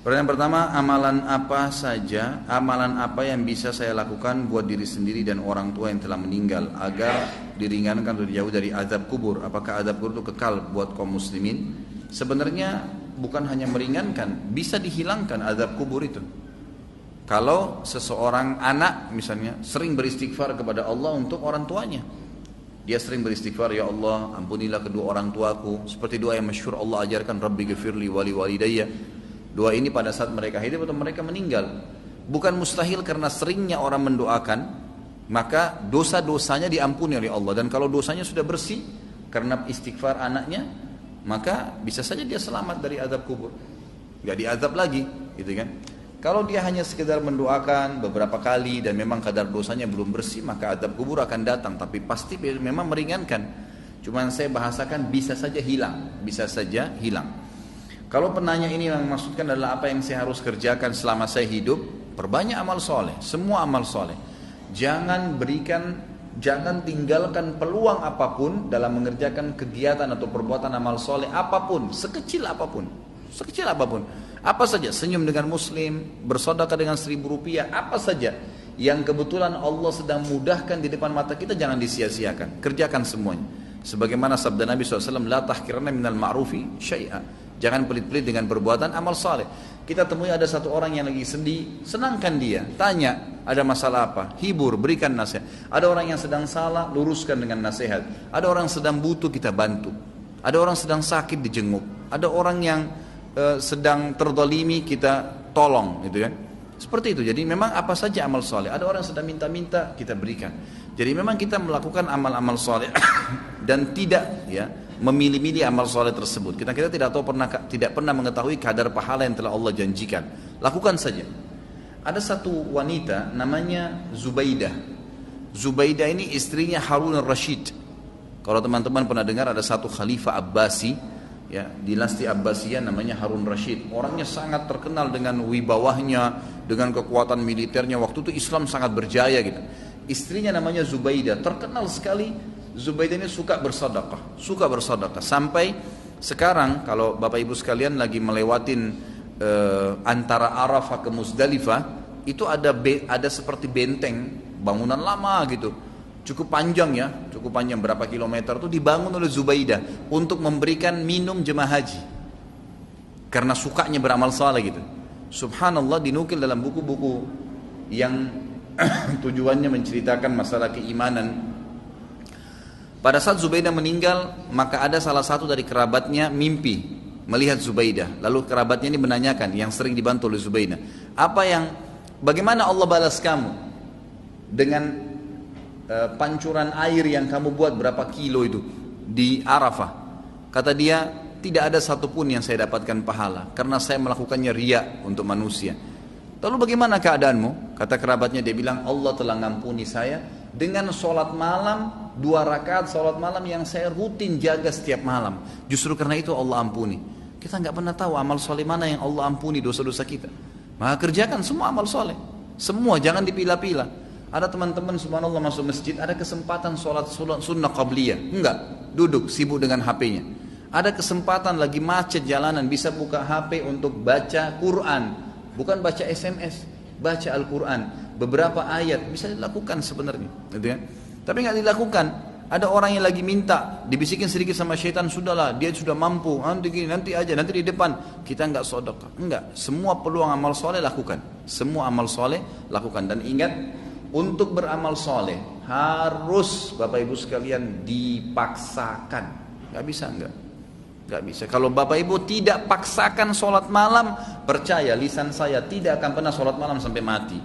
Pertanyaan pertama, amalan apa yang bisa saya lakukan buat diri sendiri dan orang tua yang telah meninggal agar diringankan atau dijauh dari azab kubur? Apakah azab kubur itu kekal buat kaum muslimin? Sebenarnya bukan hanya meringankan, bisa dihilangkan azab kubur itu. Kalau seseorang anak misalnya sering beristighfar kepada Allah untuk orang tuanya. Dia sering beristighfar, ya Allah ampunilah kedua orang tuaku. Seperti doa yang masyhur Allah ajarkan, Rabbi ghafirli wali walidayya. Doa ini pada saat mereka hidup atau mereka meninggal. Bukan mustahil karena seringnya orang mendoakan, maka dosa-dosanya diampuni oleh Allah. Dan kalau dosanya sudah bersih karena istighfar anaknya, maka bisa saja dia selamat dari azab kubur. Gak diazab lagi, gitu kan. Kalau dia hanya sekedar mendoakan beberapa kali dan memang kadar dosanya belum bersih, maka azab kubur akan datang. Tapi pasti memang meringankan. Cuman saya bahasakan bisa saja hilang, bisa saja hilang. Kalau penanya ini yang maksudkan adalah apa yang saya harus kerjakan selama saya hidup, perbanyak amal soleh, semua amal soleh. Jangan tinggalkan peluang apapun dalam mengerjakan kegiatan atau perbuatan amal soleh apapun, sekecil apapun. Apa saja, senyum dengan muslim, bersedekah dengan 1.000 rupiah, apa saja yang kebetulan Allah sedang mudahkan di depan mata kita, jangan disia-siakan, kerjakan semuanya. Sebagaimana sabda Nabi SAW, la tahkiranna minal ma'rufi syai'a. Jangan pelit-pelit dengan perbuatan amal saleh. Kita temui ada satu orang yang lagi sedih, senangkan dia, tanya ada masalah apa, hibur, berikan nasihat. Ada orang yang sedang salah, luruskan dengan nasihat. Ada orang sedang butuh, kita bantu. Ada orang sedang sakit, dijenguk. Ada orang yang sedang terdolimi, kita tolong, gitu kan. Seperti itu. Jadi memang apa saja amal saleh. Ada orang sedang minta-minta, kita berikan. Jadi memang kita melakukan amal-amal saleh dan tidak memilih-milih amal soleh tersebut. Kita tidak pernah mengetahui kadar pahala yang telah Allah janjikan. Lakukan saja. Ada satu wanita namanya Zubaidah. Zubaidah ini istrinya Harun al-Rashid. Kalau teman-teman pernah dengar ada satu khalifah Abbasi, dinasti Abbasiyah namanya Harun Rashid. Orangnya sangat terkenal dengan wibawahnya, dengan kekuatan militernya. Waktu itu Islam sangat berjaya gitu. Istrinya namanya Zubaidah, terkenal sekali. Zubaidah ini suka bersedekah sampai sekarang kalau Bapak Ibu sekalian lagi melewatin antara Arafah ke Muzdalifah, itu ada seperti benteng bangunan lama gitu, cukup panjang berapa kilometer, itu dibangun oleh Zubaidah untuk memberikan minum jemaah haji karena sukanya beramal saleh gitu. Subhanallah, dinukil dalam buku-buku yang tujuannya menceritakan masalah keimanan. Pada saat Zubaidah meninggal, maka ada salah satu dari kerabatnya mimpi melihat Zubaidah. Lalu kerabatnya ini menanyakan, yang sering dibantu oleh Zubaidah, bagaimana Allah balas kamu dengan pancuran air yang kamu buat berapa kilo itu di Arafah? Kata dia, tidak ada satupun yang saya dapatkan pahala karena saya melakukannya riya untuk manusia. Lalu bagaimana keadaanmu? Kata kerabatnya, dia bilang, Allah telah ngampuni saya dengan sholat malam, 2 rakaat sholat malam yang saya rutin jaga setiap malam. Justru karena itu Allah ampuni. Kita nggak pernah tahu amal soleh mana yang Allah ampuni dosa-dosa kita. Maka kerjakan semua amal soleh, semua, jangan dipilah-pilah. Ada teman-teman subhanallah masuk masjid, ada kesempatan sholat sunnah qabliyah, enggak, duduk sibuk dengan HP-nya. Ada kesempatan lagi macet jalanan, bisa buka HP untuk baca Quran, bukan baca SMS, baca Al-Quran. Beberapa ayat bisa dilakukan sebenarnya, gitu ya. Tapi nggak dilakukan. Ada orang yang lagi minta, dibisikin sedikit sama syaitan, sudahlah, dia sudah mampu, nanti di depan kita nggak sedekah. Enggak, semua peluang amal soleh lakukan, semua amal soleh lakukan. Dan ingat, untuk beramal soleh harus Bapak Ibu sekalian dipaksakan. Nggak bisa. Kalau Bapak Ibu tidak paksakan sholat malam, percaya lisan saya tidak akan pernah sholat malam sampai mati.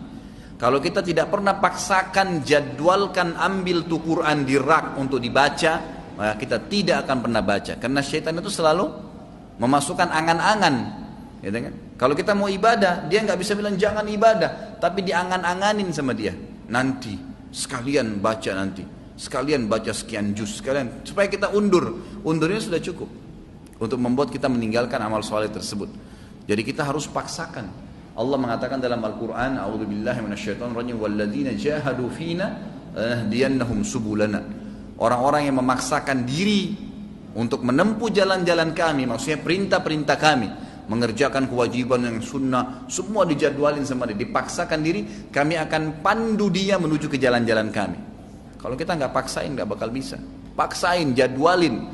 Kalau kita tidak pernah paksakan, jadwalkan, ambil tuh Quran di rak untuk dibaca, maka kita tidak akan pernah baca. Karena syaitan itu selalu memasukkan angan-angan, gitu kan? Kalau kita mau ibadah, dia nggak bisa bilang jangan ibadah, tapi diangan-anganin sama dia. Nanti sekalian baca sekian juz, supaya kita undurnya sudah cukup untuk membuat kita meninggalkan amal soleh tersebut. Jadi kita harus paksakan. Allah mengatakan dalam Al-Quran, a'udzubillahi minasyaitonirrajim, walladzina jahadu fina lanahdiyannahum subulana. Orang-orang yang memaksakan diri untuk menempuh jalan-jalan kami, maksudnya perintah-perintah kami, mengerjakan kewajiban yang sunnah, semua dijadwalin sama dia, dipaksakan diri, kami akan pandu dia menuju ke jalan-jalan kami. Kalau kita nggak paksain nggak bakal bisa. Paksain, jadwalin,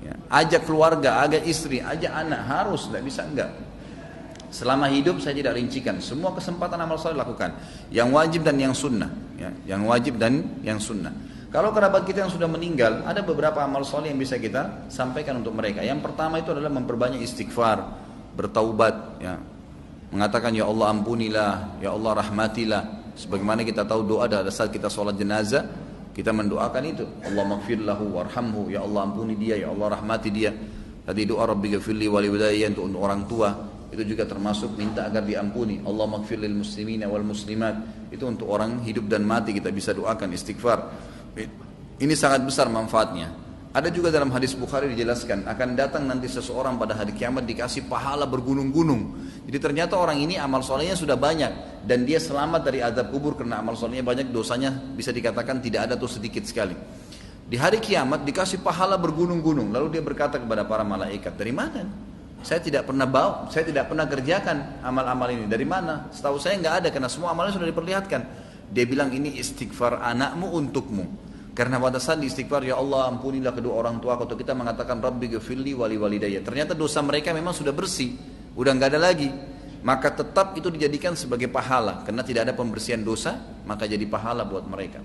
ya, ajak keluarga, ajak istri, ajak anak, harus, nggak bisa enggak. Selama hidup saya tidak rincikan, semua kesempatan amal soleh lakukan, yang wajib dan yang sunnah, ya, yang wajib dan yang sunnah. Kalau kerabat kita yang sudah meninggal, ada beberapa amal soleh yang bisa kita sampaikan untuk mereka. Yang pertama itu adalah memperbanyak istighfar, bertaubat, ya, mengatakan ya Allah ampunilah, ya Allah rahmatilah. Sebagaimana kita tahu doa pada saat kita sholat jenazah, kita mendoakan itu, Allah maghfirlahu warhamhu, ya Allah ampuni dia, ya Allah rahmati dia. Tadi doa Rabbi ghafirli wali walidayya untuk orang tua, itu juga termasuk minta agar diampuni. Allah maghfir lil muslimina wal muslimat, itu untuk orang hidup dan mati kita bisa doakan istighfar. Ini sangat besar manfaatnya. Ada juga dalam hadis Bukhari dijelaskan akan datang nanti seseorang pada hari kiamat dikasih pahala bergunung-gunung. Jadi ternyata orang ini amal solehnya sudah banyak dan dia selamat dari azab kubur karena amal solehnya banyak, dosanya bisa dikatakan tidak ada atau sedikit sekali. Di hari kiamat dikasih pahala bergunung-gunung. Lalu dia berkata kepada para malaikat, dari mana? Saya tidak pernah kerjakan amal-amal ini. Dari mana? Setahu saya nggak ada karena semua amalnya sudah diperlihatkan. Dia bilang ini istighfar anakmu untukmu. Karena pada saat istighfar, ya Allah ampunilah kedua orang tua atau kita mengatakan Rabbi ghafirli wali walidayya. Ternyata dosa mereka memang sudah bersih, udah nggak ada lagi. Maka tetap itu dijadikan sebagai pahala karena tidak ada pembersihan dosa, maka jadi pahala buat mereka.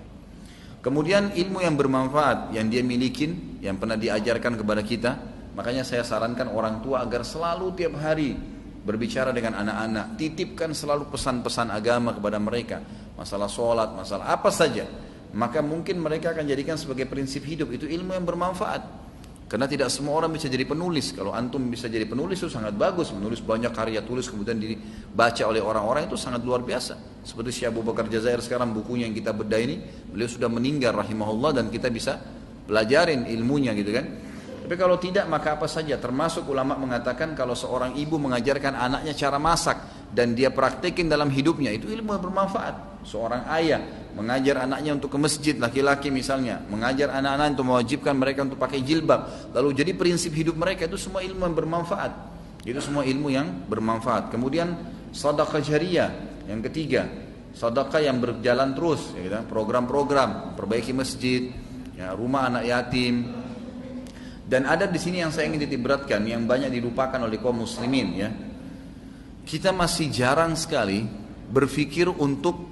Kemudian ilmu yang bermanfaat yang dia milikin, yang pernah diajarkan kepada kita. Makanya saya sarankan orang tua agar selalu tiap hari berbicara dengan anak-anak, titipkan selalu pesan-pesan agama kepada mereka, masalah sholat, masalah apa saja. Maka mungkin mereka akan jadikan sebagai prinsip hidup, itu ilmu yang bermanfaat. Karena tidak semua orang bisa jadi penulis. Kalau antum bisa jadi penulis itu sangat bagus, menulis banyak karya tulis kemudian dibaca oleh orang-orang itu sangat luar biasa. Seperti Syekh Abu Bakar Jazair sekarang bukunya yang kita bedah ini, beliau sudah meninggal rahimahullah dan kita bisa pelajarin ilmunya gitu kan. Tapi kalau tidak maka apa saja, termasuk ulama mengatakan kalau seorang ibu mengajarkan anaknya cara masak dan dia praktekin dalam hidupnya, itu ilmu yang bermanfaat. Seorang ayah mengajar anaknya untuk ke masjid, laki-laki misalnya, mengajar anak-anak untuk mewajibkan mereka untuk pakai jilbab, lalu jadi prinsip hidup mereka, itu semua ilmu yang bermanfaat. Itu semua ilmu yang bermanfaat. Kemudian sedekah jariyah, yang ketiga, sedekah yang berjalan terus, ya, program-program, perbaiki masjid, ya, rumah anak yatim. Dan ada di sini yang saya ingin titikberatkan, yang banyak dilupakan oleh kaum muslimin, ya. Kita masih jarang sekali berpikir untuk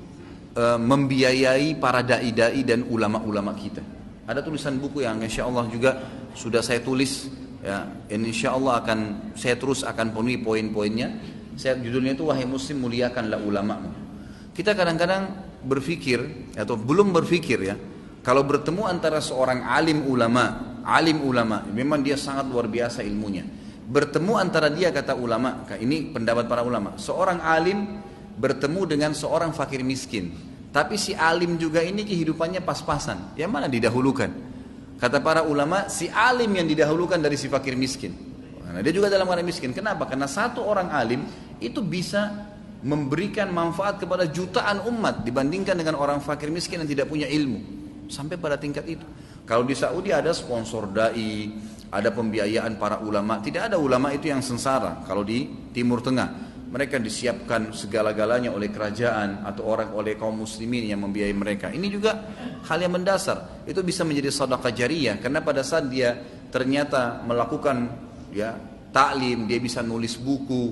membiayai para dai-dai dan ulama-ulama kita. Ada tulisan buku yang insya Allah juga sudah saya tulis, ya, insya Allah saya terus akan penuhi poin-poinnya. Judulnya itu Wahai Muslim muliakanlah ulamamu. Kita kadang-kadang berpikir atau belum berpikir, ya, kalau bertemu antara seorang alim ulama, memang dia sangat luar biasa ilmunya. Bertemu antara dia, kata ulama, ini pendapat para ulama, seorang alim bertemu dengan seorang fakir miskin, tapi si alim juga ini kehidupannya pas-pasan, yang mana didahulukan? Kata para ulama, si alim yang didahulukan dari si fakir miskin. Nah, dia juga dalam keadaan miskin. Kenapa? Karena satu orang alim itu bisa memberikan manfaat kepada jutaan umat dibandingkan dengan orang fakir miskin yang tidak punya ilmu. Sampai pada tingkat itu. Kalau di Saudi ada sponsor dai, ada pembiayaan para ulama. Tidak ada ulama itu yang sengsara. Kalau di Timur Tengah, mereka disiapkan segala-galanya oleh kerajaan atau oleh kaum muslimin yang membiayai mereka. Ini juga hal yang mendasar. Itu bisa menjadi sedekah jariyah karena pada saat dia ternyata melakukan, ya, taklim, dia bisa nulis buku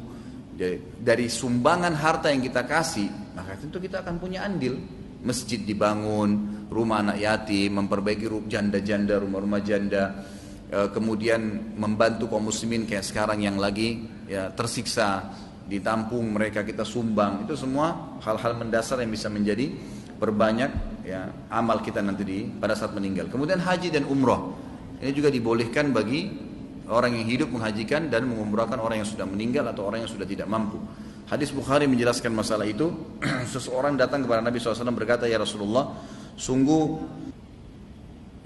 dari sumbangan harta yang kita kasih, maka tentu kita akan punya andil. Masjid dibangun, rumah anak yatim, memperbaiki janda-janda, rumah-rumah janda, kemudian membantu kaum muslimin kayak sekarang yang lagi, ya, tersiksa, ditampung mereka, kita sumbang. Itu semua hal-hal mendasar yang bisa menjadi perbanyak, ya, amal kita nanti pada saat meninggal. Kemudian haji dan umroh, ini juga dibolehkan bagi orang yang hidup menghajikan dan mengumrahkan orang yang sudah meninggal atau orang yang sudah tidak mampu. Hadis Bukhari menjelaskan masalah itu. Seseorang datang kepada Nabi SAW berkata, ya Rasulullah, sungguh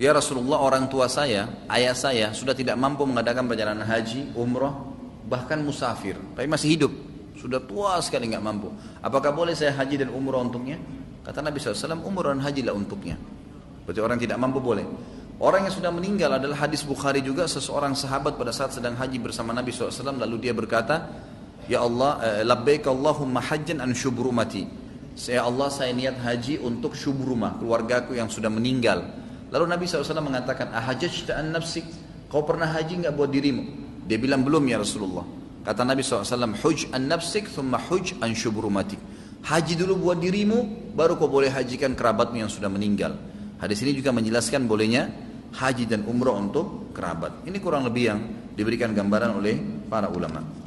ya Rasulullah, orang tua saya, ayah saya sudah tidak mampu mengadakan perjalanan haji, umroh, bahkan musafir, tapi masih hidup, sudah tua sekali nggak mampu. Apakah boleh saya haji dan umroh untuknya? Kata Nabi SAW, umroh dan haji lah untuknya. Berarti orang tidak mampu boleh. Orang yang sudah meninggal adalah hadis Bukhari juga, seseorang sahabat pada saat sedang haji bersama Nabi SAW, lalu dia berkata, Ya Allah, labbaik Allahumma hajjan an syubrumati. Ya Allah, saya niat haji untuk syubrumah, keluargaku yang sudah meninggal. Lalu Nabi SAW mengatakan, ahajjta an nafsik, kau pernah haji enggak buat dirimu? Dia bilang, belum ya Rasulullah. Kata Nabi SAW, huj an nafsik, thumma huj an syubrumatik. Haji dulu buat dirimu, baru kau boleh hajikan kerabatmu yang sudah meninggal. Hadis ini juga menjelaskan bolehnya haji dan umrah untuk kerabat. Ini kurang lebih yang diberikan gambaran oleh para ulama.